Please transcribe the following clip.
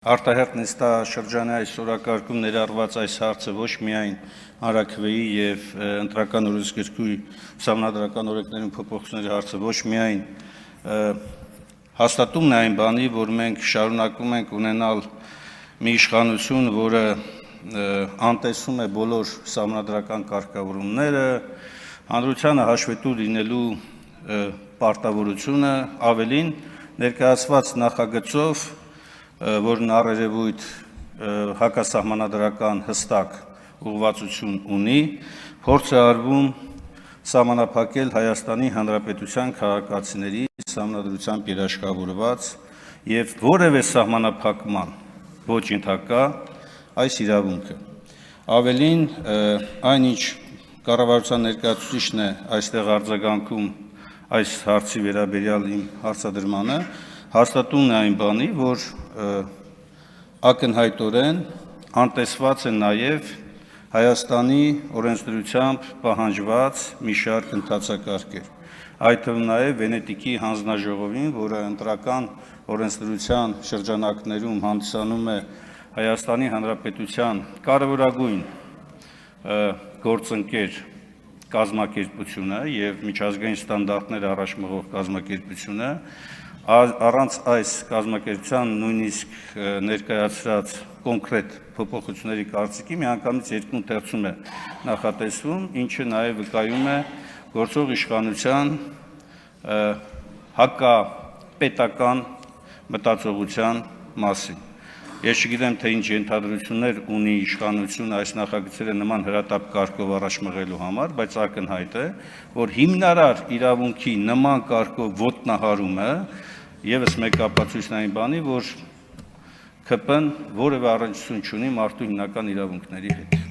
Արտահերտ նստաշրջանի այս օրակարգում ներառված այս հարցը ոչ միայն հանրաքվեի եւ ընտրական օրենսգրքի սահմանադրական օրենքներում փոփոխությունների հարցը ոչ միայն հաստատումն է այն բանի, որ մենք շարունակում ենք ունենալ մի իշխանություն, որը անտեսում է բոլոր սահմանադրական կարգավորումները, հանրությանը հաշվետու լինելու պարտավորությունը, ավելին ներկայացված նախագծով, որն առերևույթ հակասահմանադրական հստակ ուղղվածություն ունի, փորձ է արվում սահմանափակել Հայաստանի Հանրապետության քաղաքացիների սահմանադրությամբ երաշխավորված եւ որևէ սահմանափակման ոչ ընդհակա այս իրավունքը։ Ավելին, այնինչ կառավարության ներկայացուցիչն է այստեղ արձագանքում այս հարցի վերաբերյալ իմ հարցադրմանը, հաստատումն է այն բանի, որ ակնհայտորեն անտեսված է նաև Հայաստանի օրենսդրությամբ պահանջված մի շարք ընթացակարգեր, այդ թվում նաև Վենետիկի հանձնաժողովին, որը ընտրական օրենսդրության շրջանակներում հանդիսանում է Հայաստանի Հանրապետության կարևորագույն գործընկեր կազմակերպությունը եւ միջազգային ստանդարտներ առաջ մղող կազմակերպությունը, առանց այս կազմակերպության նույնիսկ ներկայացրած կոնկրետ փոփոխությունների կարծիքի միանգամից երկու ընթերցում է նախատեսվում, ինչը նաև վկայում է գործող իշխանության հակապետական մտածողության մասին։ Ես չգիտեմ, թե ինչ ենթադրություններ ունի իշխանությունը այս նախագծերը նման հրատապ կարգով առաջ մղելու համար, բայց ակնհայտ է, որ հիմնարար իրավունքի նման կարգով ոտնահարումը եւս մեկ ապացույցն այն բանի, որ ԿՊ-ն որևէ առնչություն չունի մարդու հիմնական իրավունքների հետ։